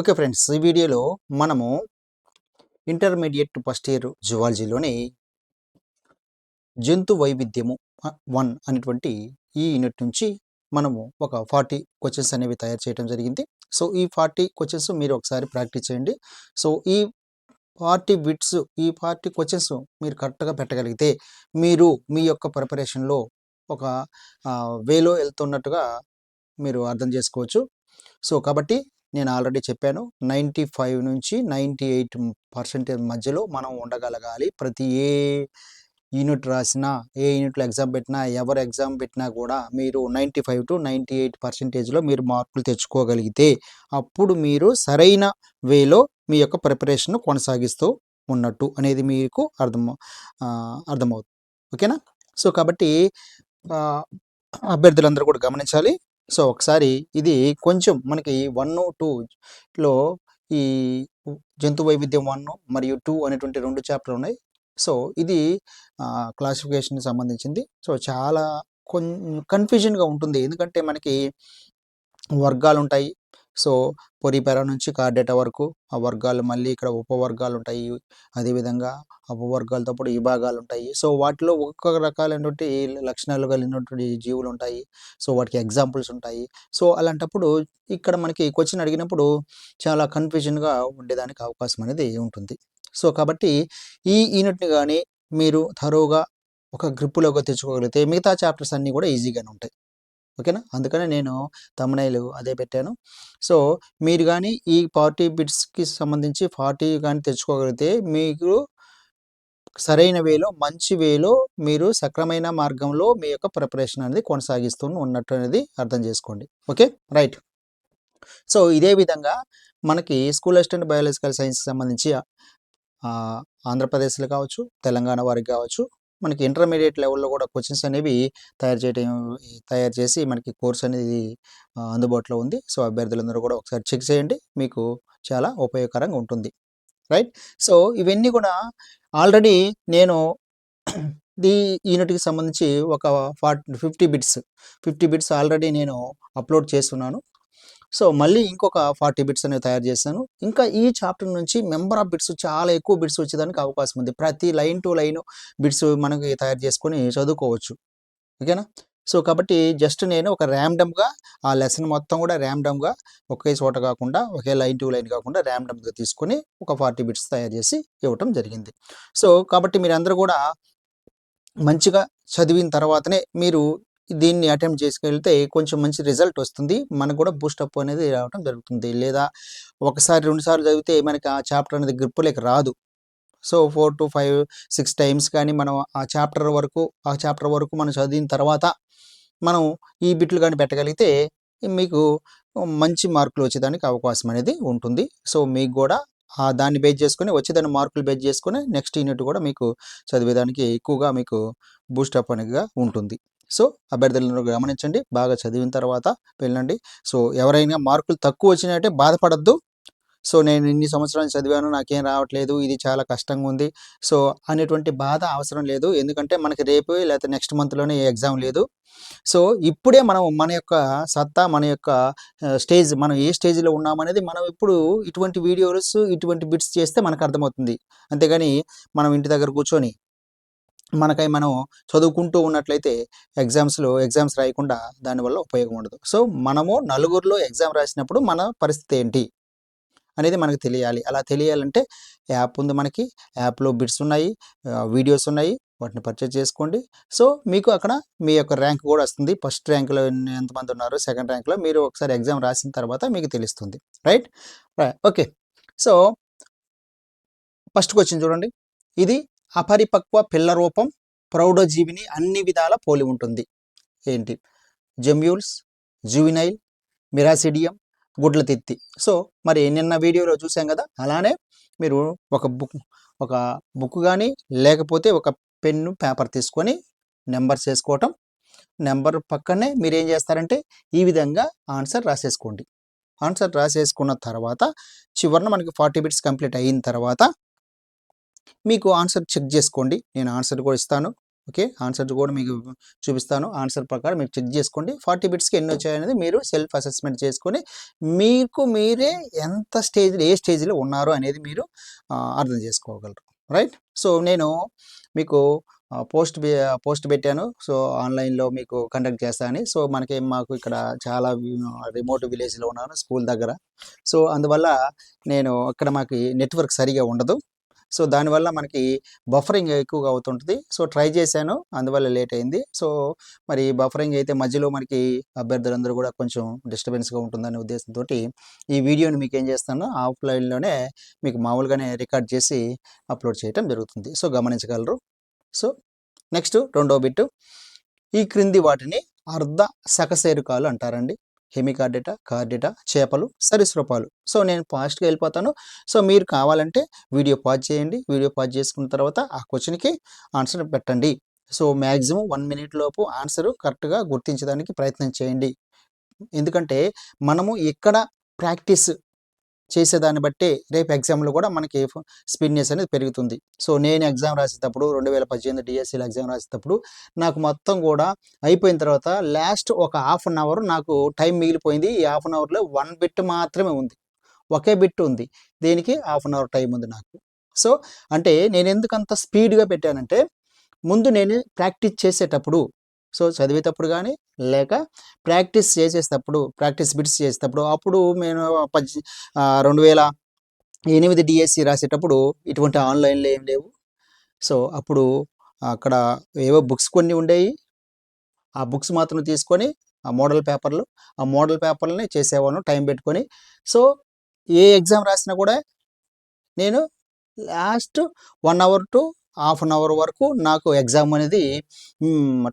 Okay friends, ఈ వీడియోలో మనము ఇంటర్మీడియట్ ఫస్ట్ ఇయర్ జువాలజీలోని జంతు వైవిధ్యము 1 అనేటువంటి ఈ యూనిట్ నుంచి మనము ఒక 40 క్వశ్చన్స్ అనేవి తయారు చేయడం జరిగింది. సో ఈ 40 క్వశ్చన్స్ మీరు ఒకసారి ప్రాక్టీస్ చేయండి. సో ఈ 40 క్వశ్చన్స్ మీరు కరెక్ట్గా పెట్టగలిగితే మీరు మీ యొక్క ప్రిపరేషన్లో ఒక వేలో వెళ్తున్నట్టుగా మీరు అర్థం చేసుకోవచ్చు. సో కాబట్టి నేను ఆల్రెడీ చెప్పాను, 95 నుంచి 98% మధ్యలో మనం ఉండగలగాలి. ప్రతి ఏ యూనిట్ రాసినా, ఏ యూనిట్లో ఎగ్జామ్ పెట్టినా, ఎవరు ఎగ్జామ్ పెట్టినా కూడా మీరు 95-98%లో మీరు మార్కులు తెచ్చుకోగలిగితే అప్పుడు మీరు సరైన వేలో మీ యొక్క ప్రిపరేషన్ కొనసాగిస్తూ ఉన్నట్టు అనేది మీకు అర్థమవుతుంది. ఓకేనా? సో కాబట్టి అభ్యర్థులందరూ కూడా గమనించాలి. సో ఒకసారి ఇది కొంచెం మనకి 1, 2లో ఈ జంతు వైవిధ్యం 1 మరియు 2 అనేటువంటి 2 చాప్టర్లు ఉన్నాయి. సో ఇది క్లాసిఫికేషన్కి సంబంధించింది. సో చాలా కన్ఫ్యూజన్గా ఉంటుంది. ఎందుకంటే మనకి వర్గాలు ఉంటాయి. సో పొరిపెరా నుంచి కార్డేటా వరకు ఆ వర్గాలు, మళ్ళీ ఇక్కడ ఉపవర్గాలు ఉంటాయి. అదేవిధంగా ఉపవర్గాలతో పాటు విభాగాలు ఉంటాయి. సో వాటిలో ఒక్కొక్క రకాలైనటువంటి లక్షణాలు కలిగినటువంటి జీవులు ఉంటాయి. సో వాటికి ఎగ్జాంపుల్స్ ఉంటాయి. సో అలాంటప్పుడు ఇక్కడ మనకి క్వశ్చన్ అడిగినప్పుడు చాలా కన్ఫ్యూజన్గా ఉండేదానికి అవకాశం అనేది ఉంటుంది. సో కాబట్టి ఈ యూనిట్ని కానీ మీరు థరోగా ఒక గ్రిప్పులోకి తెచ్చుకోగలిగితే మిగతా చాప్టర్స్ అన్నీ కూడా ఈజీగానే ఉంటాయి. ఓకేనా? అందుకనే నేను థంబ్‌నెయిల్ అదే పెట్టాను. సో మీరు కానీ ఈ 40 బిట్స్‌కి సంబంధించి 40 కానీ తెచ్చుకోగలిగితే మీకు సరైన వేలో, మంచి వేలో మీరు సక్రమైన మార్గంలో మీ యొక్క ప్రిపరేషన్ అనేది కొనసాగిస్తూ ఉన్నట్టు అనేది అర్థం చేసుకోండి. Okay, right. సో ఇదే విధంగా మనకి స్కూల్ అసిస్టెంట్ బయాలజికల్ సైన్స్కి సంబంధించి ఆంధ్రప్రదేశ్లో కావచ్చు, తెలంగాణ వారికి కావచ్చు, మనకి ఇంటర్మీడియట్ లెవెల్లో కూడా క్వశ్చన్స్ అనేవి తయారు చేసి మనకి కోర్స్ అనేది అందుబాటులో ఉంది. సో అభ్యర్థులందరూ కూడా ఒకసారి చెక్ చేయండి, మీకు చాలా ఉపయోగకరంగా ఉంటుంది. రైట్. సో ఇవన్నీ కూడా ఆల్రెడీ నేను ఈ యూనిట్కి సంబంధించి ఒక 50 బిట్స్ ఆల్రెడీ నేను అప్లోడ్ చేస్తున్నాను. సో మళ్ళీ ఇంకొక 40 బిట్స్ అనేవి తయారు చేశాను. ఇంకా ఈ చాప్టర్ నుంచి మెంబర్ ఆఫ్ బిట్స్ చాలా ఎక్కువ బిట్స్ వచ్చేదానికి అవకాశం ఉంది. ప్రతి లైన్ టు లైన్ బిట్స్ మనకి తయారు చేసుకొని చదువుకోవచ్చు. ఓకేనా? సో కాబట్టి జస్ట్ నేను ఒక ర్యాండమ్గా ఆ లెసన్ మొత్తం కూడా ర్యాండమ్గా ఒకే చోట కాకుండా, ఒకే లైన్ టు లైన్ కాకుండా ర్యాండమ్గా తీసుకొని ఒక 40 బిట్స్ తయారు చేసి ఇవ్వటం జరిగింది. సో కాబట్టి మీరందరూ కూడా మంచిగా చదివిన తర్వాతనే మీరు దీన్ని అటెంప్ట్ చేసుకెళ్తే కొంచెం మంచి రిజల్ట్ వస్తుంది. మనకు కూడా బూస్టప్ అనేది రావడం జరుగుతుంది. లేదా ఒకసారి 2 సార్లు చదివితే మనకి ఆ చాప్టర్ అనేది గ్రిప్పులోకి రాదు. సో 4-5-6 టైమ్స్ కానీ మనం ఆ చాప్టర్ వరకు మనం చదివిన తర్వాత మనం ఈ బిట్లు కానీ పెట్టగలిగితే మీకు మంచి మార్కులు వచ్చేదానికి అవకాశం అనేది ఉంటుంది. సో మీకు కూడా దాన్ని బేస్ చేసుకొని వచ్చేదాన్ని మార్కులు బేస్ చేసుకొని నెక్స్ట్ యూనిట్ కూడా మీకు చదివేదానికి ఎక్కువగా మీకు బూస్టప్ అనేదిగా ఉంటుంది. సో అభ్యర్థులను గమనించండి, బాగా చదివిన తర్వాత వెళ్ళండి. సో ఎవరైనా మార్కులు తక్కువ వచ్చినాయంటే బాధపడద్దు. సో నేను ఇన్ని సంవత్సరాలు చదివాను, నాకేం రావట్లేదు, ఇది చాలా కష్టంగా ఉంది, సో అనేటువంటి బాధ అవసరం లేదు. ఎందుకంటే మనకి రేపు లేకపోతే నెక్స్ట్ మంత్లోనే ఎగ్జామ్ లేదు. సో ఇప్పుడే మనం మన యొక్క సత్తా, మన యొక్క స్టేజ్, మనం ఏ స్టేజ్లో ఉన్నామనేది మనం ఇప్పుడు ఇటువంటి వీడియోస్, ఇటువంటి బిట్స్ చేస్తే మనకు అర్థమవుతుంది. అంతేగాని మనం ఇంటి దగ్గర కూర్చొని మనం చదువుకుంటూ ఉన్నట్లయితే ఎగ్జామ్స్ రాయకుండా దానివల్ల ఉపయోగం ఉండదు. సో మనము నలుగురిలో ఎగ్జామ్ రాసినప్పుడు మన పరిస్థితి ఏంటి అనేది మనకు తెలియాలి. అలా తెలియాలంటే యాప్ ఉంది మనకి. యాప్లో బిట్స్ ఉన్నాయి, వీడియోస్ ఉన్నాయి, వాటిని పర్చేజ్ చేసుకోండి. సో మీకు అక్కడ మీ యొక్క ర్యాంక్ కూడా వస్తుంది. ఫస్ట్ ర్యాంక్లో ఎంతమంది ఉన్నారు, సెకండ్ ర్యాంక్లో మీరు ఒకసారి ఎగ్జామ్ రాసిన తర్వాత మీకు తెలుస్తుంది. Right. Okay. So first question చూడండి. ఇది అపరిపక్వ పిల్ల రూపం ప్రౌఢజీవిని అన్ని విధాల పోలి ఉంటుంది. ఏంటి? జెమ్యూల్స్, జువినైల్, మిరాసిడియం, గుడ్ల తిత్తి. సో మరి నిన్న వీడియోలో చూసాం కదా, అలానే మీరు ఒక బుక్ కానీ లేకపోతే ఒక పెన్ను, పేపర్ తీసుకొని నెంబర్స్ వేసుకోవటం. నెంబర్ పక్కనే మీరు ఏం చేస్తారంటే ఈ విధంగా ఆన్సర్ రాసేసుకోండి. ఆన్సర్ రాసేసుకున్న తర్వాత చివరిన మనకి 40 బిట్స్ కంప్లీట్ అయిన తర్వాత మీకు ఆన్సర్ చెక్ చేసుకోండి. నేను ఆన్సర్ కూడా ఇస్తాను. ఓకే. ఆన్సర్ కూడా మీకు చూపిస్తాను. ఆన్సర్ ప్రకారం మీరు చెక్ చేసుకోండి. 40 బిట్స్‌కి ఎన్ని వచ్చాయనేది మీరు సెల్ఫ్ అసెస్మెంట్ చేసుకొని, మీకు మీరే ఎంత స్టేజ్‌లో ఏ స్టేజ్‌లో ఉన్నారు అనేది మీరు అర్థం చేసుకోగలరు. రైట్. సో, నేను మీకు పోస్ట్ పెట్టాను. సో, ఆన్‌లైన్‌లో మీకు కండక్ట్ చేస్తా అని. సో, మాకు ఇక్కడ చాలా రిమోట్ విలేజ్‌లో ఉన్నాను స్కూల్ దగ్గర. సో, అందువల్ల నేను ఇక్కడ మాకు నెట్వర్క్ సరిగ్గా ఉండదు. సో, దానివల్ల మనకి బఫరింగ్ ఎక్కువగా అవుతుంటది. సో, ట్రై చేశాను. అందువల్ల లేట్ అయింది. సో, మరి బఫరింగ్ అయితే మధ్యలో మనకి అభ్యర్థులందరూ కూడా కొంచెం డిస్టర్బెన్స్‌గా ఉంటుందనే ఉద్దేశంతోటి ఈ వీడియోని మీకేం చేస్తాను ఆఫ్‌లైన్‌లోనే మీకు మామూలుగానే రికార్డ్ చేసి అప్‌లోడ్ చేయటం జరుగుతుంది. సో, గమనించగలరు. సో, నెక్స్ట్ రెండో బిట్టు. ఈ క్రింది వాటిని అర్ధ సకశేరుకాలు అంటారండి. హెమికార్డిటా, కార్డిటా, చేపలు, సరీసృపాలు. సో, నేను ఫాస్ట్‌గా వెళ్ళిపోతాను. సో, మీరు కావాలంటే వీడియో పాజ్ చేయండి. వీడియో పాజ్ చేసుకున్న తర్వాత ఆ క్వెషన్‌కి ఆన్సర్ పెట్టండి. సో, మాక్సిమం 1 మినిట్ లోపు ఆన్సరు కరెక్ట్‌గా గుర్తించడానికి ప్రయత్నం చేయండి. ఎందుకంటే మనము ఇక్కడ ప్రాక్టీస్ చేసేదాన్ని బట్టే రేపు ఎగ్జామ్‌లో కూడా మనకి స్పీడ్‌నెస్ అనేది పెరుగుతుంది. సో, నేను ఎగ్జామ్ రాసేటప్పుడు 2018 డీఎస్సీలో ఎగ్జామ్ రాసేటప్పుడు నాకు మొత్తం కూడా అయిపోయిన తర్వాత లాస్ట్ ఒక హాఫ్ అన్ అవర్ నాకు టైం మిగిలిపోయింది. ఈ హాఫ్ అన్ అవర్‌లో 1 బిట్ మాత్రమే ఉంది. ఒకే బిట్ ఉంది. దీనికి హాఫ్ అన్ అవర్ టైం ఉంది నాకు. సో, అంటే నేనెందుకంత స్పీడ్‌గా పెట్టానంటే, ముందు నేను ప్రాక్టీస్ చేసేటప్పుడు, సో, చదివేటప్పుడు గానీ, లేక ప్రాక్టీస్ బిట్స్ చేసేటప్పుడు అప్పుడు నేను 2008 డీఎస్సీ రాసేటప్పుడు ఇటువంటి ఆన్‌లైన్‌లో ఏం లేవు. సో, అప్పుడు అక్కడ ఏవో బుక్స్ కొన్ని ఉండేయి. ఆ బుక్స్ మాత్రం తీసుకొని ఆ మోడల్ పేపర్‌లని చేసేవాడిని టైం పెట్టుకొని. సో, ఏ ఎగ్జామ్ రాసినా కూడా నేను last 1 hour to half an hour వరకు నాకు ఎగ్జామ్ అనేది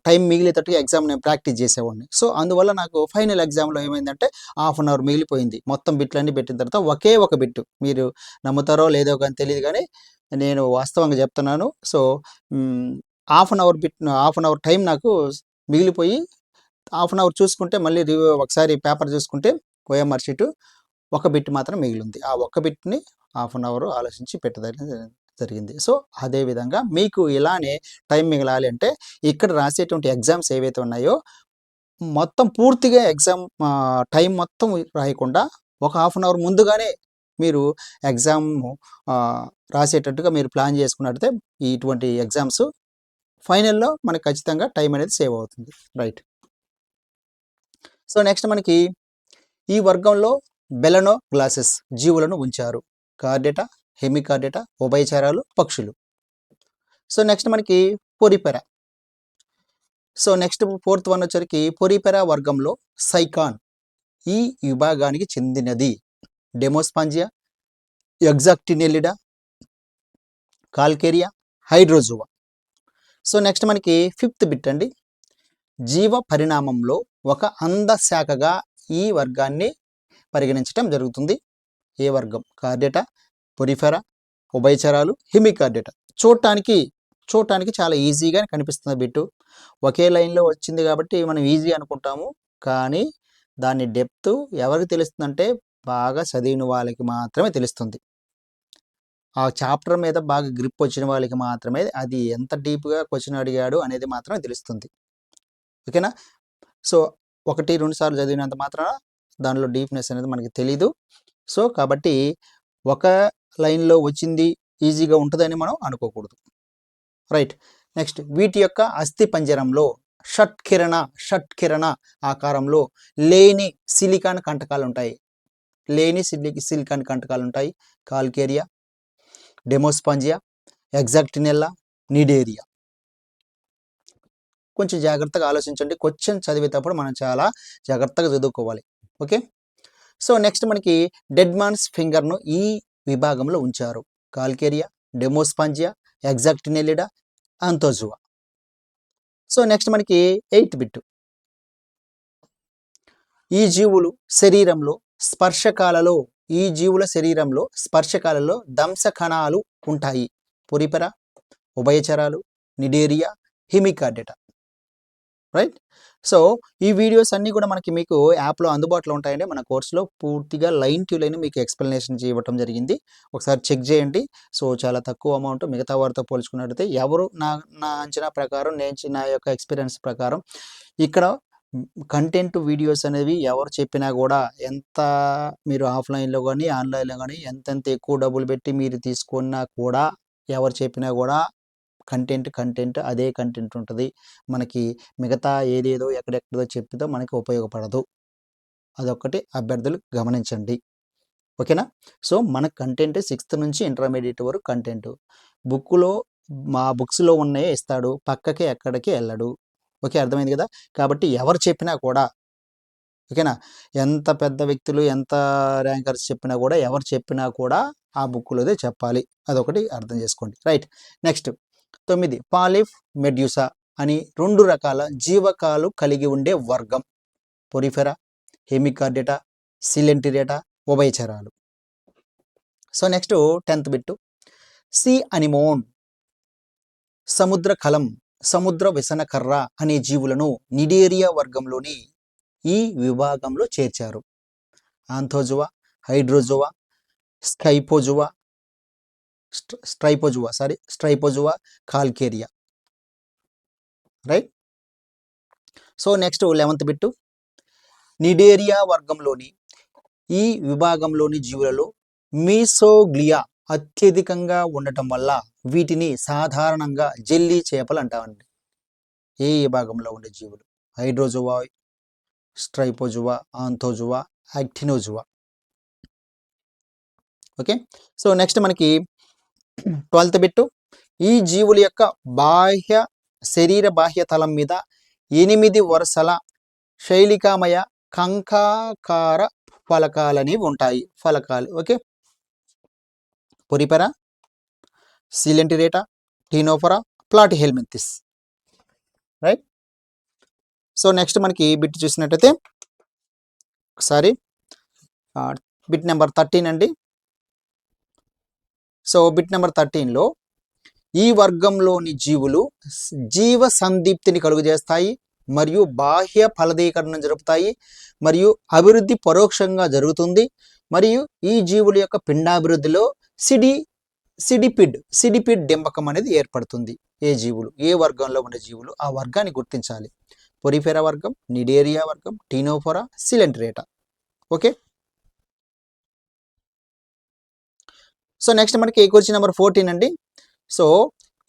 టైం మిగిలేటట్టుగా ఎగ్జామ్ నేను ప్రాక్టీస్ చేసేవాడిని. సో, అందువల్ల నాకు ఫైనల్ ఎగ్జామ్‌లో ఏమైందంటే హాఫ్ అన్ అవర్ మిగిలిపోయింది. మొత్తం బిట్లన్నీ పెట్టిన తర్వాత ఒకే ఒక బిట్. మీరు నమ్ముతారో లేదో గాని తెలీదు గానీ, నేను వాస్తవంగా చెప్తున్నాను. సో, హ్మ్, హాఫ్ అన్ అవర్ టైం నాకు మిగిలిపోయి హాఫ్ అన్ అవర్ చూసుకుంటే మళ్ళీ ఒకసారి పేపర్ చూసుకుంటే ఓఎంఆర్ షీటు ఒక బిట్ మాత్రం మిగిలుంది. ఆ ఒక్క బిట్‌ని హాఫ్ అన్ అవర్ ఆలోచించి పెట్టడం జరిగింది. సో, అదే విధంగా మీకు ఇలానే టైం మిగలాలి అంటే ఇక్కడ రాసేటువంటి ఎగ్జామ్స్ ఏవైతే ఉన్నాయో మొత్తం పూర్తిగా టైం మొత్తం రాయకుండా ఒక హాఫ్ అన్ అవర్ ముందుగానే మీరు ఎగ్జామ్ రాసేటట్టుగా మీరు ప్లాన్ చేసుకున్నట్టయితే ఇటువంటి ఎగ్జామ్స్ ఫైనల్‌లో మనకు ఖచ్చితంగా టైం అనేది సేవ్ అవుతుంది. రైట్. సో, నెక్స్ట్ మనకి ఈ వర్గంలో బెలనో గ్లాసెస్ జీవులను ఉంచారు. కార్డేటా, హెమికార్డేటా, ఉభయచరాలు, పక్షులు. సో, నెక్స్ట్ మనకి పొరిపెర. సో, నెక్స్ట్ ఫోర్త్ వన్ వచ్చరికి పొరిపెర వర్గంలో సైకాన్ ఈ విభాగానికి చెందినది. డెమోస్పాంజియా, ఎగ్జాక్టినెలిడా, కాల్కేరియా, హైడ్రోజువా. సో, నెక్స్ట్ మనకి ఫిఫ్త్ బిట్ అండి. జీవ పరిణామంలో ఒక అందశాఖగా ఈ వర్గాన్ని పరిగణించటం జరుగుతుంది. ఏ వర్గం? కార్డేటా, పొరిఫెరా, ఉభయచరాలు, హెమికార్డేటా. చూడటానికి చాలా ఈజీగా కనిపిస్తుంది బిట్టు. ఒకే లైన్‌లో వచ్చింది కాబట్టి మనం ఈజీ అనుకుంటాము. కానీ దాని డెప్త్ ఎవరికి తెలుస్తుందంటే బాగా చదివిన వాళ్ళకి మాత్రమే తెలుస్తుంది. ఆ చాప్టర్ మీద బాగా గ్రిప్ వచ్చిన వాళ్ళకి మాత్రమే అది ఎంత డీప్‌గా క్వెషన్ అడిగాడు అనేది మాత్రమే తెలుస్తుంది. ఓకేనా? సో, 1, 2 సార్లు చదివినంత మాత్రాన దానిలో డీప్‌నెస్ అనేది మనకి తెలీదు. సో, కాబట్టి ఒక లైన్‌లో వచ్చింది ఈజీగా ఉంటదని మనం అనుకోకూడదు. రైట్. నెక్స్ట్ వీటి యొక్క అస్థిపంజరంలో షట్కిరణ ఆకారంలో లేని సిలికాన్ కంటకాలుంటాయి. సిలికాన్ కంటకాలుంటాయి. Calcarea, Demospongiae, Hexactinella, Cnidaria. కొంచెం జాగ్రత్తగా ఆలోచించండి. క్వెషన్ చదివేటప్పుడు మనం చాలా జాగ్రత్తగా చదువుకోవాలి. ఓకే. సో, నెక్స్ట్ మనకి డెడ్ మ్యాన్స్ ఫింగర్‌ను ఈ విభాగంలో ఉంచారు. Calcarea, Demospongiae, Hexactinellida, Anthozoa. So, next మనకి 8థ్ బిట్. ఈ జీవుల శరీరంలో స్పర్శకాలలో దంశ కణాలు ఉంటాయి. పొరిపెర, ఉభయచరాలు, నిడేరియా, హెమికార్డేటా. రైట్. సో ఈ వీడియోస్ అన్నీ కూడా మీకు యాప్లో అందుబాటులో ఉంటాయండి. మన కోర్సులో పూర్తిగా లైన్ టు లైన్ మీకు ఎక్స్ప్లెనేషన్ ఇవ్వటం జరిగింది. ఒకసారి చెక్ చేయండి. సో చాలా తక్కువ అమౌంట్ మిగతా వారితో పోల్చుకున్నట్టయితే ఎవరు నా నా అంచనా ప్రకారం నా యొక్క ఎక్స్పీరియన్స్ ప్రకారం ఇక్కడ కంటెంట్ వీడియోస్ అనేవి ఎవరు చెప్పినా కూడా ఎంత మీరు ఆఫ్లైన్లో కానీ ఆన్లైన్లో కానీ ఎంతెంత ఎక్కువ డబ్బులు పెట్టి మీరు తీసుకున్నా కూడా ఎవరు చెప్పినా కూడా కంటెంట్ అదే కంటెంట్ ఉంటుంది. మనకి మిగతా ఏదేదో ఎక్కడెక్కడో చెప్పితో మనకి ఉపయోగపడదు. అదొక్కటి అభ్యర్థులు గమనించండి. ఓకేనా? సో మన కంటెంట్ 6th నుంచి ఇంటర్మీడియట్ వరకు కంటెంట్. మా బుక్స్లో ఉన్నాయే ఇస్తాడు, పక్కకి ఎక్కడికి వెళ్ళడు. ఓకే, అర్థమైంది కదా? కాబట్టి ఎవరు చెప్పినా కూడా, ఓకేనా, ఎంత పెద్ద వ్యక్తులు ఎంత ర్యాంకర్స్ చెప్పినా కూడా ఎవరు చెప్పినా కూడా ఆ బుక్లోదే చెప్పాలి. అదొకటి అర్థం చేసుకోండి. రైట్. నెక్స్ట్ 9 పాలిఫ్ మెడ్యూసా అని 2 రకాల జీవకాలు కలిగి ఉండే వర్గం. పొరిఫెరా, హెమికార్డేటా, సిలెంటిరేటా, ఉభయచరాలు. So next 10th bit sea anemone, సముద్ర కలం, సముద్ర విసనకర్ర అనే జీవులను నిడేరియా వర్గంలోని ఈ విభాగంలో చేర్చారు. ఆంథోజువా, హైడ్రోజువా, స్ట్రైపోజువా, Calcarea. Right. So next 11th bit Cnidaria వర్గంలోని ఈ విభాగంలోని జీవులలో మీసోగ్లియా అత్యధికంగా ఉండటం వల్ల వీటిని సాధారణంగా జెల్లీ చేపలు అంటామండి. ఏ విభాగంలో ఉండే జీవులు? హైడ్రోజువా, స్ట్రైపోజువా, ఆంథోజువా, యాక్టినోజువా. ఓకే. సో నెక్స్ట్ మనకి 12th బిట్టు ఈ జీవుల యొక్క శరీర బాహ్య తలం మీద 8 వరుసల శైలికామయ కంకాకార ఫలకాలనేవి ఉంటాయి. ఫలకాలు. ఓకే. పొరిపెరా, సిలెంటిరేటా, టీనోఫరా, ప్లాటిహెల్మింథిస్. రైట్. సో నెక్స్ట్ మనకి బిట్ చూసినట్టయితే ఒకసారి బిట్ నెంబర్ 13 అండి. సో బిట్ నెంబర్ 13లో ఈ వర్గంలోని జీవులు జీవ సందీప్తిని కలుగజేస్తాయి మరియు బాహ్య ఫలదీకరణ జరుపుతాయి మరియు అభివృద్ధి పరోక్షంగా జరుగుతుంది. మరియు ఈ జీవుల యొక్క పిండాభివృద్ధిలో సిడిపిడ్ డింబకం అనేది ఏర్పడుతుంది. ఏ వర్గంలో ఉండే జీవులు ఆ వర్గాన్ని గుర్తించాలి. పొరిఫెరా వర్గం, నిడేరియా వర్గం, టీనోఫోరా, సిలెంట్రేటా. ఓకే. సో నెక్స్ట్ మనకి క్వశ్చన్ నెంబర్ 14 అండి. సో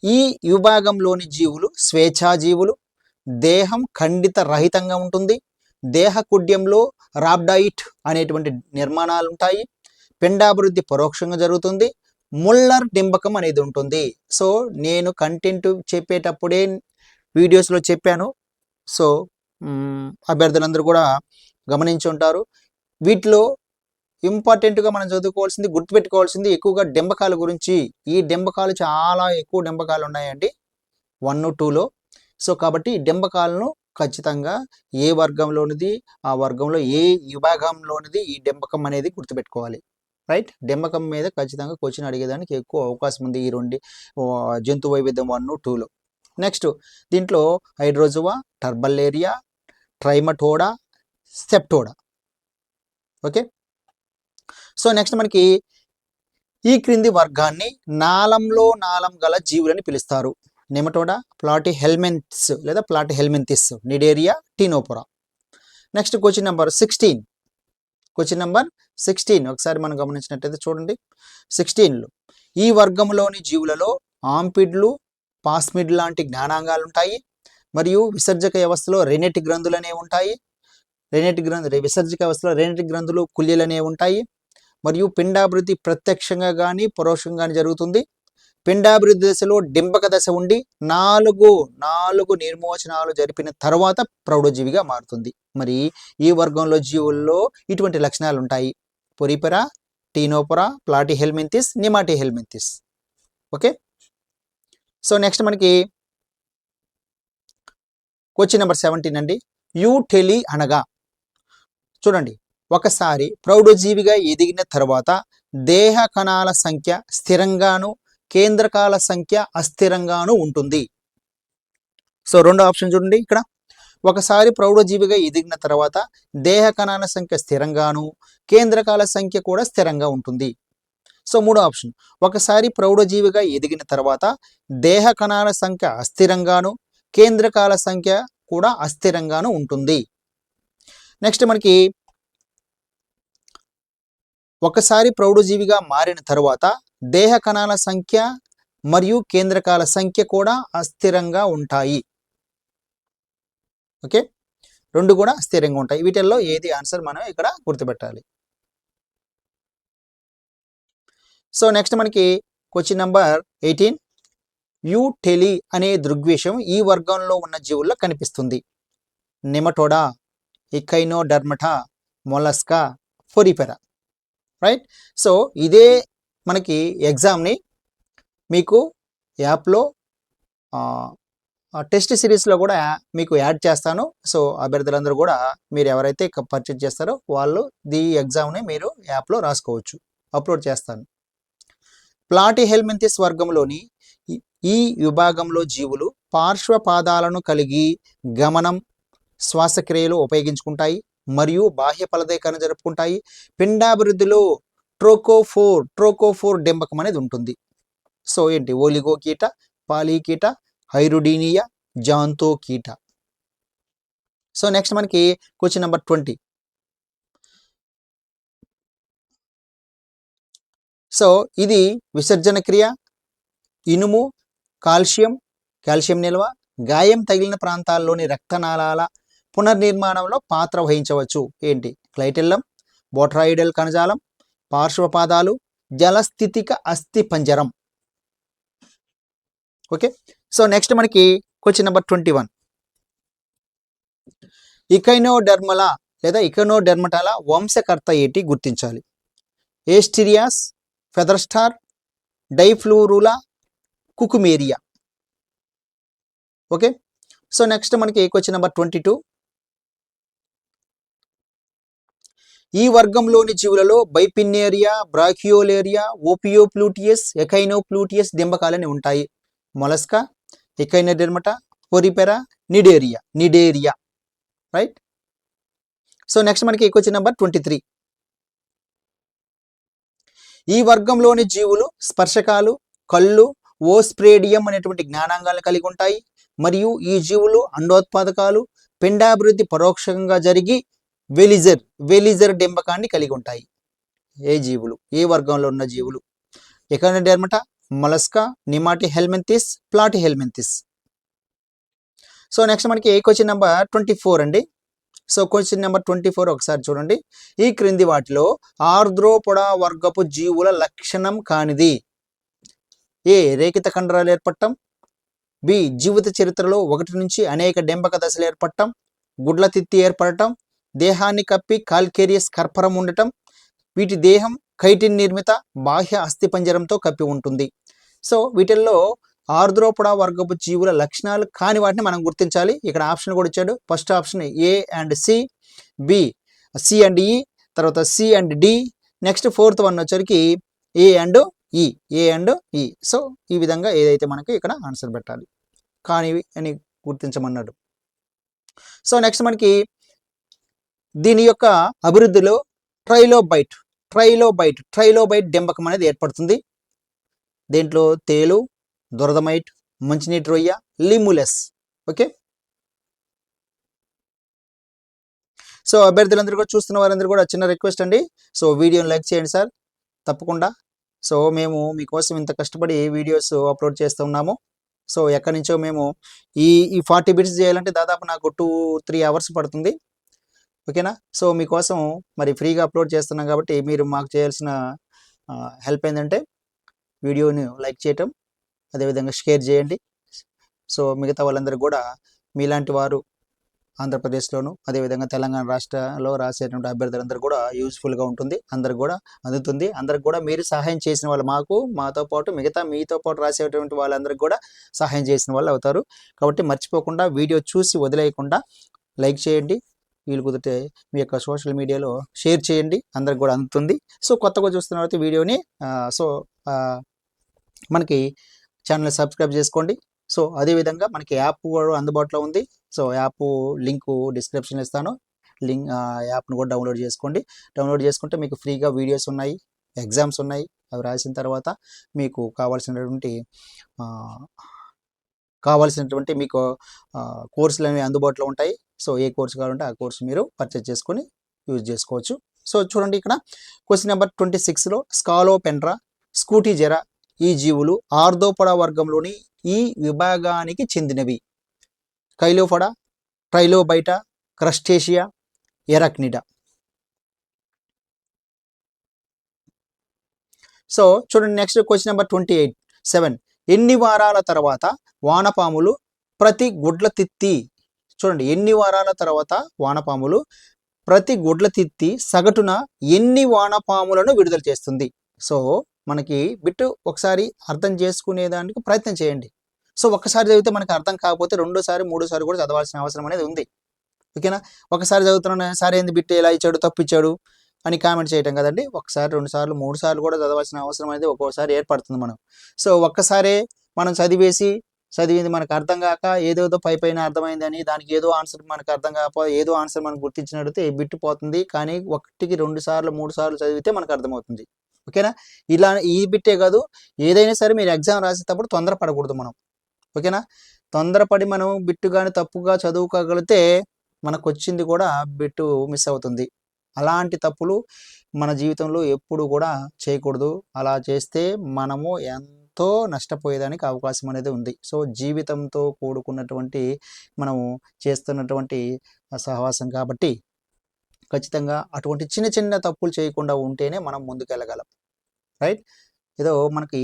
ఈ విభాగంలోని జీవులు స్వేచ్ఛాజీవులు, దేహం ఖండిత రహితంగా ఉంటుంది, దేహ కుడ్యంలో రాబ్డాయిట్ అనేటువంటి నిర్మాణాలు ఉంటాయి, పిండాభివృద్ధి పరోక్షంగా జరుగుతుంది, ముల్లర్ డింబకం అనేది ఉంటుంది. సో నేను కంటెంట్ చెప్పేటప్పుడే వీడియోస్లో చెప్పాను. సో అభ్యర్థులందరూ కూడా గమనించి ఉంటారు. వీటిలో ఇంపార్టెంట్గా మనం చదువుకోవాల్సింది, గుర్తుపెట్టుకోవాల్సింది ఎక్కువగా డింబకాల గురించి. ఈ డింబకాలు చాలా ఎక్కువ డింబకాలు ఉన్నాయండి 1, 2లో. సో కాబట్టి డింబకాలను ఖచ్చితంగా ఏ వర్గంలోనిది, ఆ వర్గంలో ఏ విభాగంలోనిది ఈ డింబకం అనేది గుర్తుపెట్టుకోవాలి. రైట్. డింబకం మీద ఖచ్చితంగా క్వశ్చన్ అడిగేదానికి ఎక్కువ అవకాశం ఉంది ఈ 2 జంతు వైవిధ్యం 1, 2లో. నెక్స్ట్ దీంట్లో హైడ్రోజువా, టర్బల్లేరియా, ట్రైమటోడా, సెప్టోడా. ఓకే. సో నెక్స్ట్ మనకి ఈ క్రింది వర్గాన్ని నాళం గల జీవులని పిలుస్తారు. నెమటోడా, ప్లాటిహెల్మింథిస్ లేదా Platyhelminthes, Cnidaria, Ctenophora. Next question number 16 ఒకసారి మనం గమనించినట్టయితే చూడండి. 16లో ఈ వర్గంలోని జీవులలో ఆంపిడ్లు, పాస్మిడ్ లాంటి జ్ఞానాంగాలు ఉంటాయి మరియు విసర్జక వ్యవస్థలో రెనెటిక్ గ్రంథులు అనేవి ఉంటాయి. విసర్జక వ్యవస్థలో రెనెటిక్ గ్రంథులు, కుల్యలు అనేవి ఉంటాయి మరియు పిండాభివృద్ధి ప్రత్యక్షంగా కానీ పరోక్షంగా కానీ జరుగుతుంది. పిండాభివృద్ధి దశలో డింబక దశ ఉండి 4 నిర్మోచనాలు జరిపిన తర్వాత ప్రౌఢజీవిగా మారుతుంది. మరి ఈ వర్గంలో జీవుల్లో ఇటువంటి లక్షణాలు ఉంటాయి. పొరిపెరా, టీనోఫోరా, ప్లాటిహెల్మింథిస్, నిమాటిహెల్మింథిస్. ఓకే. సో నెక్స్ట్ మనకి క్వశ్చన్ నెంబర్ 17 అండి. యూటెలి అనగా చూడండి, ఒకసారి ప్రౌఢజీవిగా ఎదిగిన తర్వాత దేహ కణాల సంఖ్య స్థిరంగాను, కేంద్రకాల సంఖ్య అస్థిరంగాను ఉంటుంది. సో 2వ ఆప్షన్ చూడండి. ఇక్కడ ఒకసారి ప్రౌఢజీవిగా ఎదిగిన తర్వాత దేహ కణాల సంఖ్య స్థిరంగాను కేంద్రకాల సంఖ్య కూడా స్థిరంగా ఉంటుంది. సో మూడో ఆప్షన్, ఒకసారి ప్రౌఢజీవిగా ఎదిగిన తర్వాత దేహ కణాల సంఖ్య అస్థిరంగాను కేంద్రకాల సంఖ్య కూడా అస్థిరంగాను ఉంటుంది. నెక్స్ట్ మనకి ఒకసారి ప్రౌఢజీవిగా మారిన తర్వాత దేహ కణాల సంఖ్య మరియు కేంద్రకాల సంఖ్య కూడా అస్థిరంగా ఉంటాయి. ఓకే, రెండు కూడా స్థిరంగా ఉంటాయి. వీటిల్లో ఏది ఆన్సర్ మనం ఇక్కడ గుర్తుపెట్టాలి. సో నెక్స్ట్ మనకి క్వశ్చన్ నెంబర్ 18. యూటెలి అనే దృగ్విషయం ఈ వర్గంలో ఉన్న జీవుల్లో కనిపిస్తుంది. Nematoda, Echinodermata, Mollusca, Porifera. Right. So ఇదే మనకి ఎగ్జామ్ని మీకు యాప్లో టెస్ట్ సిరీస్లో కూడా మీకు యాడ్ చేస్తాను. సో అభ్యర్థులందరూ కూడా మీరు ఎవరైతే పర్చేజ్ చేస్తారో వాళ్ళు ఈ ఎగ్జామ్ని మీరు యాప్లో రాసుకోవచ్చు, అప్లోడ్ చేస్తాను. ప్లాటిహెల్మింథిస్ వర్గంలోని ఈ విభాగంలో జీవులు పార్శ్వపాదాలను కలిగి గమనం, శ్వాసక్రియలు ఉపయోగించుకుంటాయి మరియు బాహ్య ఫలదీకరణ జరుపుకుంటాయి. పిండాభివృద్ధిలో ట్రోకోఫోర్ డెంబకం అనేది ఉంటుంది. సో ఏంటి? ఓలిగోకీట, పాలీకీట, హైరుడీనియా, జాంతోకీట. సో నెక్స్ట్ మనకి క్వశ్చన్ నెంబర్ 20. సో ఇది విసర్జన క్రియ, ఇనుము, కాల్షియం నిల్వ, గాయం తగిలిన ప్రాంతాల్లోని రక్తనాళాల పునర్నిర్మాణంలో పాత్ర వహించవచ్చు. ఏంటి? క్లైటెల్లం, బోట్రాయిడల్ కణజాలం, పార్శ్వపాదాలు, జలస్థితిక అస్థిపంజరం. ఓకే. సో నెక్స్ట్ మనకి క్వశ్చన్ నెంబర్ 21. ఇకైనోడెర్మటాల వంశకర్త ఏంటి? గుర్తించాలి. ఏస్టిరియాస్, ఫెదర్స్టార్, డైఫ్లూరులా, కుకుమేరియా. ఓకే. సో నెక్స్ట్ మనకి క్వశ్చన్ నెంబర్ 22. ఈ వర్గంలోని జీవులలో బైపిన్నేరియా, బ్రాకియోలేరియా, ఓపియోప్లూటియస్, ఎకైనోప్లూటియస్ డింబకాలని ఉంటాయి. Mollusca, Echinodermata, Porifera, Cnidaria. Right. So next మనకి క్వశ్చన్ నెంబర్ 23. ఈ వర్గంలోని జీవులు స్పర్శకాలు, కళ్ళు, ఓస్ప్రేడియం అనేటువంటి జ్ఞానాంగాలను కలిగి ఉంటాయి మరియు ఈ జీవులు అండోత్పాదకాలు, పిండాభివృద్ధి పరోక్షంగా జరిగి వెలిజర్ డింబకాన్ని కలిగి ఉంటాయి. ఏ జీవులు? ఏ వర్గంలో ఉన్న జీవులు? ఎకైనోడెర్మటా, మొలస్కా, నిమాటిహెల్మింథిస్, ప్లాటిహెల్మింథిస్. సో నెక్స్ట్ మనకి క్వశ్చన్ నెంబర్ 24 అండి. సో క్వశ్చన్ నెంబర్ 24 ఒకసారి చూడండి. ఈ క్రింది వాటిలో ఆర్ద్రోపోడా వర్గపు జీవుల లక్షణం కానిది. ఏ. రేఖిత కండరాలు ఏర్పడటం. బి. జీవిత చరిత్రలో 1 నుంచి అనేక డెంబక దశలు ఏర్పడటం. గుడ్ల తిత్తి ఏర్పడటం. దేహాన్ని కప్పి కాల్కేరియస్ కర్పరం ఉండటం. వీటి దేహం కైటిన్ నిర్మిత బాహ్య అస్థిపంజరంతో కప్పి ఉంటుంది. సో వీటిల్లో ఆర్ద్రోపోడా వర్గపు జీవుల లక్షణాలు కాని వాటిని మనం గుర్తించాలి. ఇక్కడ ఆప్షన్ కూడా ఇచ్చాడు. First option A and C, B C and E, తర్వాత C and D, next fourth one వచ్చరికి ఏ అండ్ ఈ. సో ఈ విధంగా ఏదైతే మనకి ఇక్కడ ఆన్సర్ పెట్టాలి, కానివి అని గుర్తించమన్నాడు. సో నెక్స్ట్ మనకి దీని యొక్క అభివృద్ధిలో ట్రైలోబైట్ డెంబకం అనేది ఏర్పడుతుంది. దీంట్లో తేలు, దురదమైట్, మంచినీటి రొయ్య, లిములస్. ఓకే. సో అభ్యర్థులందరూ కూడా చూస్తున్న వారందరూ కూడా చిన్న రిక్వెస్ట్ అండి. సో వీడియోని లైక్ చేయండి సార్, తప్పకుండా. సో మేము మీకోసం ఇంత కష్టపడి వీడియోస్ అప్లోడ్ చేస్తూ ఉన్నాము. సో ఎక్కడి నుంచో మేము ఈ 40 బిట్స్ చేయాలంటే దాదాపు నాకు 2-3 అవర్స్ పడుతుంది. ఓకేనా. సో మీకోసం మరి ఫ్రీగా అప్లోడ్ చేస్తున్నాం కాబట్టి మీరు మాకు చేయాల్సిన హెల్ప్ ఏంటంటే వీడియోని లైక్ చేయటం, అదేవిధంగా షేర్ చేయండి. సో మిగతా వాళ్ళందరూ కూడా మీలాంటి వారు ఆంధ్రప్రదేశ్లోను అదేవిధంగా తెలంగాణ రాష్ట్రంలో రాసేటువంటి అభ్యర్థులందరూ కూడా యూస్ఫుల్గా ఉంటుంది, అందరికి కూడా అందుతుంది. అందరికి కూడా మీరు సహాయం చేసిన వాళ్ళు మాతో పాటు మీతో పాటు రాసేటువంటి వాళ్ళందరికీ కూడా సహాయం చేసిన వాళ్ళు అవుతారు. కాబట్టి మర్చిపోకుండా వీడియో చూసి వదిలేయకుండా లైక్ చేయండి. వీలు కుదిరితే మీ యొక్క సోషల్ మీడియాలో షేర్ చేయండి, అందరికి కూడా అందుతుంది. సో కొత్తగా చూస్తున్న తర్వాత వీడియోని మనకి ఛానల్ సబ్స్క్రైబ్ చేసుకోండి. సో అదేవిధంగా మనకి యాప్ కూడా అందుబాటులో ఉంది. సో యాప్ లింకు డిస్క్రిప్షన్లో ఇస్తాను. యాప్ను కూడా డౌన్లోడ్ చేసుకోండి. డౌన్లోడ్ చేసుకుంటే మీకు ఫ్రీగా వీడియోస్ ఉన్నాయి, ఎగ్జామ్స్ ఉన్నాయి. అవి రాసిన తర్వాత మీకు కావాల్సినటువంటి మీకు కోర్సులు అనేవి అందుబాటులో ఉంటాయి. సో ఏ కోర్సు కావాలంటే ఆ కోర్సు మీరు పర్చేజ్ చేసుకొని యూజ్ చేసుకోవచ్చు. సో చూడండి, ఇక్కడ క్వశ్చన్ నెంబర్ 26లో స్కాలోపెండ్రా, స్కూటిజెరా ఈ జీవులు ఆర్థోపడా వర్గంలోని ఈ విభాగానికి చెందినవి. కైలోఫడా, ట్రైలోబైటా, క్రస్టేషియా, ఎరక్నిడా. సో చూడండి, నెక్స్ట్ క్వశ్చన్ నెంబర్ 27 ఎన్ని వారాల తర్వాత వానపాములు ప్రతి గుడ్ల తిత్తి. చూడండి, ఎన్ని వారాల తర్వాత వానపాములు ప్రతి గుడ్ల తిత్తి సగటున ఎన్ని వానపాములను విడుదల చేస్తుంది. సో మనకి బిట్టు ఒకసారి అర్థం చేసుకునేదానికి ప్రయత్నం చేయండి. సో ఒక్కసారి చదివితే మనకు అర్థం కాకపోతే రెండోసారి మూడోసారి కూడా చదవాల్సిన అవసరం అనేది ఉంది. ఓకేనా? ఒకసారి చదువుతున్నా సార్ ఏంది బిట్టు ఎలా ఇచ్చాడు, తప్పిచ్చాడు అని కామెంట్ చేయటం కదండి. ఒకసారి, 2 సార్లు, 3 సార్లు కూడా చదవాల్సిన అవసరం అనేది ఒక్కోసారి ఏర్పడుతుంది మనం. సో ఒక్కసారే మనం చదివింది మనకు అర్థం కాక ఏదేదో పైన అర్థమైందని దానికి ఏదో ఆన్సర్ మనకు అర్థం కాకపోతే ఏదో ఆన్సర్ మనం గుర్తించినట్టు బిట్టు పోతుంది. కానీ 1కి 2 సార్లు 3 సార్లు చదివితే మనకు అర్థమవుతుంది. ఓకేనా? ఇలా ఈ బిట్టే కాదు, ఏదైనా సరే మీరు ఎగ్జామ్ రాసేటప్పుడు తొందరపడకూడదు మనం. ఓకేనా? తొందరపడి మనం బిట్టు కానీ తప్పుగా చదువుకోగలిగితే మనకు వచ్చింది కూడా బిట్టు మిస్ అవుతుంది. అలాంటి తప్పులు మన జీవితంలో ఎప్పుడు కూడా చేయకూడదు. అలా చేస్తే మనము ఎంతో నష్టపోయేదానికి అవకాశం అనేది ఉంది. సో జీవితంతో కూడుకున్నటువంటి మనము చేస్తున్నటువంటి సహవాసం కాబట్టి ఖచ్చితంగా అటువంటి చిన్న చిన్న తప్పులు చేయకుండా ఉంటేనే మనం ముందుకెళ్ళగలం. రైట్? ఏదో మనకి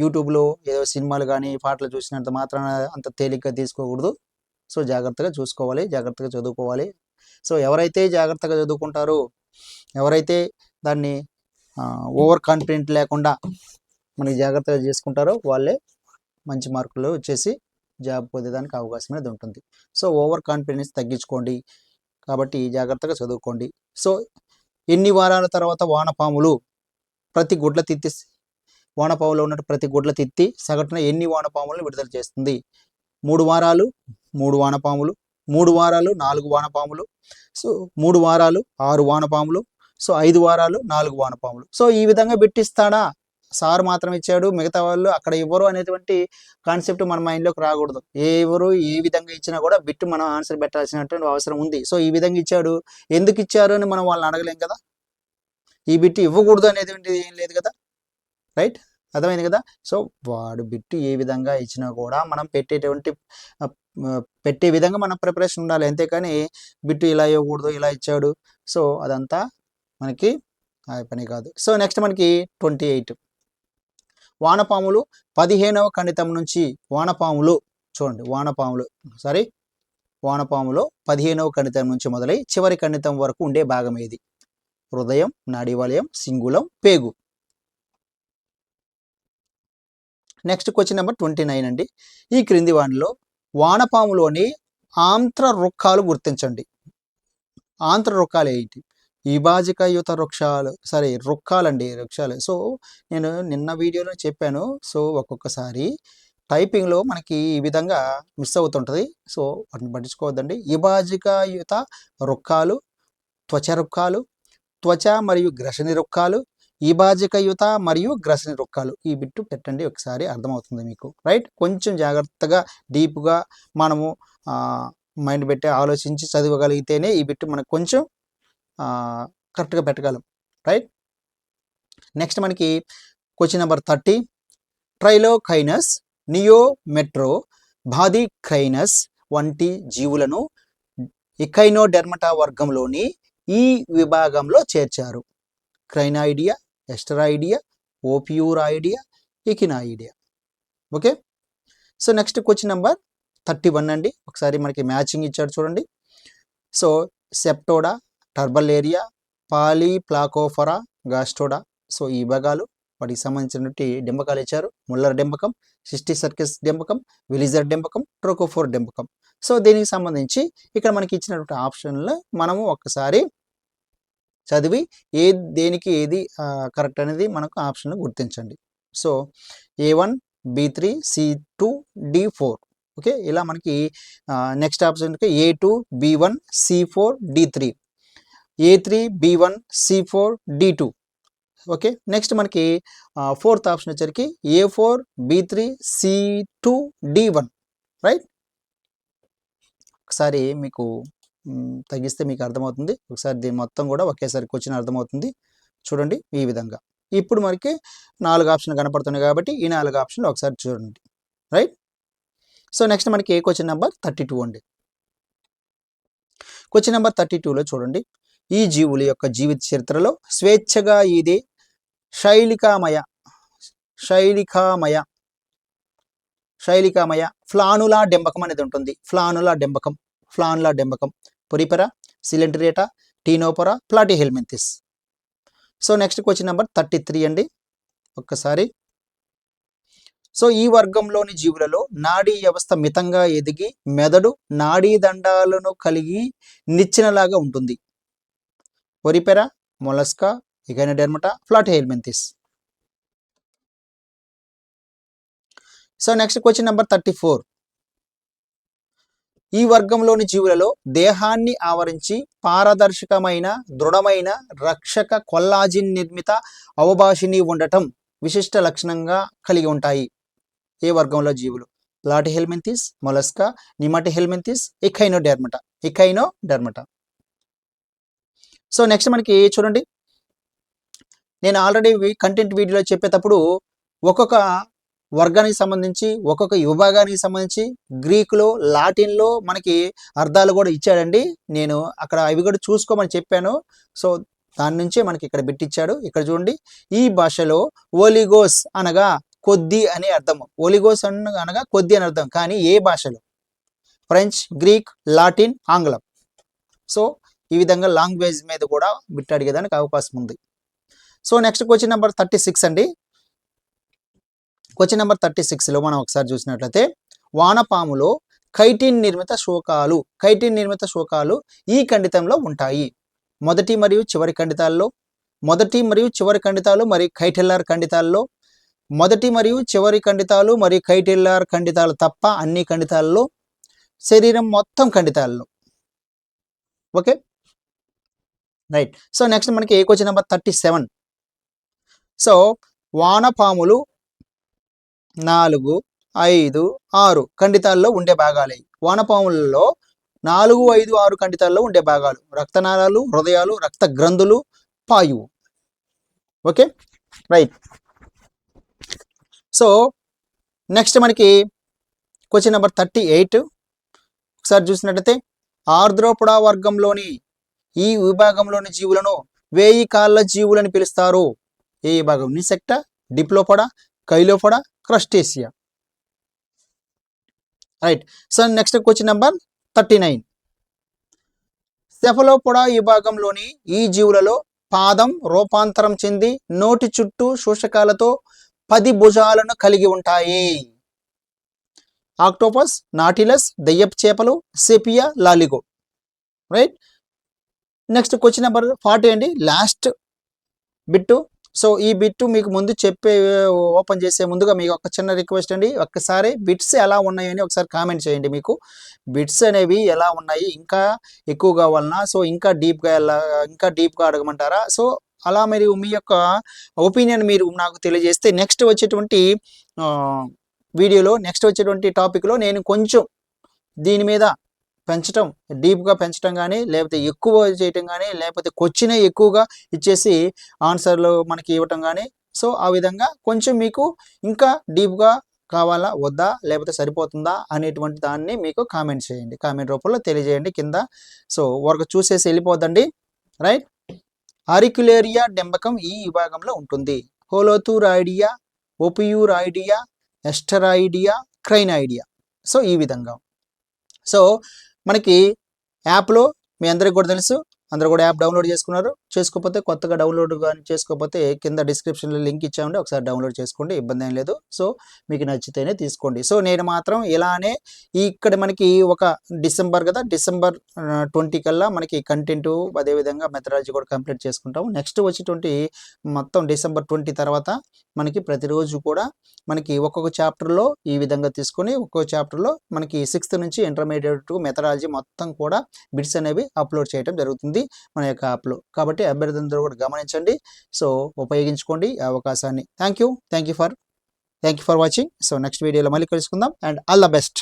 యూట్యూబ్లో ఏదో సినిమాలు కానీ పాటలు చూసినంత మాత్రాన అంత తేలిగ్గా తీసుకోకూడదు. సో జాగ్రత్తగా చూసుకోవాలి, జాగ్రత్తగా చదువుకోవాలి. సో ఎవరైతే జాగ్రత్తగా చదువుకుంటారో, ఎవరైతే దాన్ని ఓవర్ కాన్ఫిడెంట్ లేకుండా మనకి జాగ్రత్తగా చేసుకుంటారో వాళ్ళే మంచి మార్కులు వచ్చేసి జాబ్ పొందేదానికి అవకాశం అనేది ఉంటుంది. సో ఓవర్ కాన్ఫిడెన్స్ తగ్గించుకోండి. కాబట్టి జాగ్రత్తగా చదువుకోండి. సో ఎన్ని వారాల తర్వాత వానపాములు ప్రతి గుడ్ల తిత్తి వానపాములో ఉన్న ప్రతి గుడ్ల తిత్తి సగటున ఎన్ని వానపాములను విడుదల చేస్తుంది? 3 వారాలు 3 వానపాములు, 3 వారాలు 4 వానపాములు, సో 3 వారాలు 6 వానపాములు, సో 5 వారాలు 4 వానపాములు. సో ఈ విధంగా బిట్టిస్తాడా? సార్ మాత్రం ఇచ్చాడు, మిగతా వాళ్ళు అక్కడ ఇవ్వరు అనేటువంటి కాన్సెప్ట్ మన మైండ్లోకి రాకూడదు. ఎవరు ఏ విధంగా ఇచ్చినా కూడా బిట్టు మనం ఆన్సర్ పెట్టాల్సినటువంటి అవసరం ఉంది. సో ఈ విధంగా ఇచ్చాడు, ఎందుకు ఇచ్చారు అని మనం వాళ్ళని అడగలేం కదా. ఈ బిట్టు ఇవ్వకూడదు అనేది ఏం లేదు కదా. రైట్? అర్థమైంది కదా. సో వాడు బిట్టు ఏ విధంగా ఇచ్చినా కూడా మనం పెట్టే విధంగా మనం ప్రిపరేషన్ ఉండాలి. అంతేకాని బిట్టు ఇలా ఇవ్వకూడదు, ఇలా ఇచ్చాడు, సో అదంతా మనకి పని కాదు. సో నెక్స్ట్ మనకి 28 వానపాములు 15వ కణితం నుంచి వానపాములు 15వ కణితం నుంచి మొదలై చివరి కణితం వరకు ఉండే భాగం ఏది? హృదయం, నాడీవలయం, సింగులం, పేగు. నెక్స్ట్ క్వశ్చన్ నెంబర్ 29 అండి. ఈ క్రింది వానిలో వానపాములోని ఆంత్రవృక్కాలు గుర్తించండి. ఆంత్రవృక్కాలు ఏంటి? విభాజకయుత వృక్షాలు. సో నేను నిన్న వీడియోలో చెప్పాను. సో ఒక్కొక్కసారి టైపింగ్లో మనకి ఈ విధంగా మిస్ అవుతుంటుంది. సో వాటిని పట్టించుకోవద్దండి. విభాజకయుత వృక్కాలు, త్వచ వృక్కాలు, త్వచ మరియు గ్రసని వృక్కాలు, విభాజకయుత మరియు గ్రసని వృక్కాలు. ఈ బిట్టు పెట్టండి, ఒకసారి అర్థమవుతుంది మీకు. రైట్? కొంచెం జాగ్రత్తగా డీప్గా మనము మైండ్ పెట్టి ఆలోచించి చదవగలిగితేనే ఈ బిట్టు మనకు కొంచెం కరెక్ట్గా పెట్టగలం. రైట్? నెక్స్ట్ మనకి క్వశ్చన్ నెంబర్ 30 ట్రైలోకైనస్, నియోమెట్రో, బాధిక్రైనస్ వంటి జీవులను ఎకైనోడెర్మటా వర్గంలోని ఈ విభాగంలో చేర్చారు. Crinoidea, Asteroidea, Ophiuroidea, Echinoidea. Okay. So next question number 31 అండి. ఒకసారి మనకి మ్యాచింగ్ ఇచ్చాడు చూడండి. సో సెప్టోడా, టర్బలేరియా, పాలీప్లాకోఫరా, గాస్టోడా. సో ఈ విభాగాలు వాటికి సంబంధించినటువంటి డెంబకాలు ఇచ్చారు. ముల్లర్ డెంబకం, సిస్టిసర్కిస్ డెంబకం, విలిజర్ డెంబకం, ట్రోకోఫోర్ డెంబకం. సో దీనికి సంబంధించి ఇక్కడ మనకి ఇచ్చినటువంటి ఆప్షన్లు మనము ఒక్కసారి చదివి దేనికి ఏది కరెక్ట్ అనేది మనకు ఆప్షన్ గుర్తించండి. So A1, B3, C2, D4. Okay, ఇలా మనకి నెక్స్ట్ ఆప్షన్కి A2 B1 C4 D3, A3 B1 C4 D2. Okay, next మనకి ఫోర్త్ ఆప్షన్ వచ్చరికి A4 B3 C2 D1, right. ఒకసారి మీకు తగ్గిస్తే మీకు అర్థమవుతుంది. ఒకసారి దీని మొత్తం కూడా ఒకేసారి క్వశ్చన్ అర్థమవుతుంది. చూడండి ఈ విధంగా. ఇప్పుడు మనకి 4 ఆప్షన్లు కనపడుతున్నాయి కాబట్టి ఈ 4 ఆప్షన్లు ఒకసారి చూడండి, రైట్. సో నెక్స్ట్ మనకి క్వశ్చన్ నెంబర్ 32 అండి. క్వశ్చన్ నెంబర్ 32లో చూడండి, ఈ జీవుల యొక్క జీవిత చరిత్రలో స్వేచ్ఛగా ఇది శైలికామయ ఫ్లానులా డెంబకం అనేది ఉంటుంది. ఫ్లానులా డెంబకం Porifera, Coelenterata, Ctenophora, Platyhelminthes. So next question number 33 అండి. ఒక్కసారి, సో ఈ వర్గంలోని జీవులలో నాడీ వ్యవస్థ మితంగా ఎదిగి మెదడు నాడీ దండాలను కలిగి నిచ్చెనలాగా ఉంటుంది. Porifera, Mollusca, Echinodermata, Platyhelminthes. So next question number 34. ఈ వర్గంలోని జీవులలో దేహాన్ని ఆవరించి పారదర్శకమైన దృఢమైన రక్షక కొల్లాజిన్ నిర్మిత అవభాషిని ఉండటం విశిష్ట లక్షణంగా కలిగి ఉంటాయి. ఏ వర్గంలో జీవులు? ప్లాటిహెల్మింథిస్, మొలస్కా, నిమాటిహెల్మింథిస్, ఎఖైనోడెర్మటా. సో నెక్స్ట్ మనకి చూడండి, నేను ఆల్రెడీ కంటెంట్ వీడియోలో చెప్పేటప్పుడు ఒక్కొక్క వర్గానికి సంబంధించి ఒక్కొక్క విభాగానికి సంబంధించి గ్రీకులో, లాటిన్లో మనకి అర్థాలు కూడా ఇచ్చాడండి. నేను అక్కడ అవి కూడా చూసుకోమని చెప్పాను. సో దాని నుంచే మనకి ఇక్కడ బిట్టిచ్చాడు. ఇక్కడ చూడండి, ఈ భాషలో ఓలిగోస్ అనగా కొద్ది అనే అర్థం, ఓలిగోస్ అనగా కొద్ది అని అర్థం. కానీ ఏ భాషలో? ఫ్రెంచ్, గ్రీక్, లాటిన్, ఆంగ్లం. సో ఈ విధంగా లాంగ్వేజ్ మీద కూడా బిట్ అడిగేదానికి అవకాశం ఉంది. సో నెక్స్ట్ క్వశ్చన్ నెంబర్ 36 అండి. క్వశ్చన్ నెంబర్ 36లో మనం ఒకసారి చూసినట్లయితే, వానపాములో కైటిన్ నిర్మిత శోకాలు ఈ ఖండితంలో ఉంటాయి. మొదటి మరియు చివరి ఖండితాలు మరియు కైటెల్లార్ ఖండితాల్లో, మొదటి మరియు చివరి ఖండితాలు మరియు కైటెల్లార్ ఖండితాలు తప్ప అన్ని ఖండితాల్లో, శరీరం మొత్తం ఖండితాల్లో. Okay, right. సో నెక్స్ట్ మనకి క్వశ్చన్ నెంబర్ 37. సో వానపాములు 4, 5, 6 ఖండితాల్లో ఉండే భాగాలు. వానపాములలో 4, 5, 6 ఖండితాల్లో ఉండే భాగాలు: రక్తనాళాలు, హృదయాలు, రక్త గ్రంథులు, పాయువు. Okay, right. సో నెక్స్ట్ మనకి క్వశ్చన్ నెంబర్ 38 ఒకసారి చూసినట్లయితే, ఆర్ద్రోపొడా వర్గంలోని ఈ విభాగంలోని జీవులను 1000 కాళ్ళ జీవులని పిలుస్తారు. ఏ విభాగం? Insecta, Diplopoda, Chilopoda, Crustacea. Right. So next question number 39. Cephalopoda విభాగంలోని ఈ జీవులలో పాదం రూపాంతరం చెంది నోటి చుట్టూ శోషకాలతో 10 భుజాలను కలిగి ఉంటాయి. ఆక్టోపస్, నాటిలస్, దయ్యపు చేపలు, Sepia, Loligo. Right. Next question number 40 అండి, లాస్ట్ బిట్టు. సో ఈ బిట్టు మీకు ముందు ఓపెన్ చేసే ముందుగా మీకు ఒక చిన్న రిక్వెస్ట్ అండి, ఒక్కసారి బిట్స్ ఎలా ఉన్నాయని ఒకసారి కామెంట్ చేయండి. మీకు బిట్స్ అనేవి ఎలా ఉన్నాయి, ఇంకా ఎక్కువ కావాలన్నా, సో ఇంకా డీప్గా అడగమంటారా? సో అలా మీరు మీ యొక్క ఒపీనియన్ మీరు నాకు తెలియజేస్తే నెక్స్ట్ వచ్చేటువంటి వీడియోలో, నెక్స్ట్ వచ్చేటువంటి టాపిక్లో నేను కొంచెం దీని మీద పెంచడం, డీప్గా పెంచడం కానీ, లేకపోతే ఎక్కువ చేయటం కానీ, లేకపోతే క్వశ్చన్ ఎక్కువగా ఇచ్చేసి ఆన్సర్లు మనకి ఇవ్వటం కానీ, సో ఆ విధంగా కొంచెం మీకు ఇంకా డీప్గా కావాలా వద్దా, లేకపోతే సరిపోతుందా అనేటువంటి దాన్ని మీకు కామెంట్ చేయండి, కామెంట్ రూపంలో తెలియజేయండి కింద. సో వరకు చూసేసి వెళ్ళిపోద్దండి, రైట్. ఆరిక్యులేరియా డెంబకం ఈ విభాగంలో ఉంటుంది. హోలోథూరాయిడియా, ఓపియూరాయిడియా, ఎస్టరాయిడియా, క్రైనాయిడియా. సో ఈ విధంగా. సో మనకి యాప్లో మీ అందరికి కూడా తెలుసు, అందరూ కూడా యాప్ డౌన్లోడ్ చేసుకున్నారు. చేసుకోకపోతే కొత్తగా డౌన్లోడ్ కానీ చేసుకోకపోతే కింద డిస్క్రిప్షన్లో లింక్ ఇచ్చామండి, ఒకసారి డౌన్లోడ్ చేసుకోండి, ఇబ్బంది ఏం లేదు. సో మీకు నచ్చితేనే తీసుకోండి. సో నేను మాత్రం ఇలానే ఇక్కడ మనకి ఒక డిసెంబర్ కదా, డిసెంబర్ 20 కల్లా మనకి కంటెంట్ అదేవిధంగా మెథడాలజీ కూడా కంప్లీట్ చేసుకుంటాం. నెక్స్ట్ వచ్చేటువంటి మొత్తం డిసెంబర్ 20 తర్వాత మనకి ప్రతిరోజు కూడా మనకి ఒక్కొక్క చాప్టర్లో ఈ విధంగా తీసుకొని ఒక్కొక్క చాప్టర్లో మనకి 6th నుంచి ఇంటర్మీడియట్ మెథడాలజీ మొత్తం కూడా బిట్స్ అనేవి అప్లోడ్ చేయడం జరుగుతుంది మన యొక్క యాప్లో. కాబట్టి అభ్యర్థులందరూ కూడా గమనించండి. సో ఉపయోగించుకోండి ఈ అవకాశాన్ని. Thank you for watching. So next వీడియోలో మళ్ళీ కలుసుకుందాం అండ్ ఆల్ ద బెస్ట్.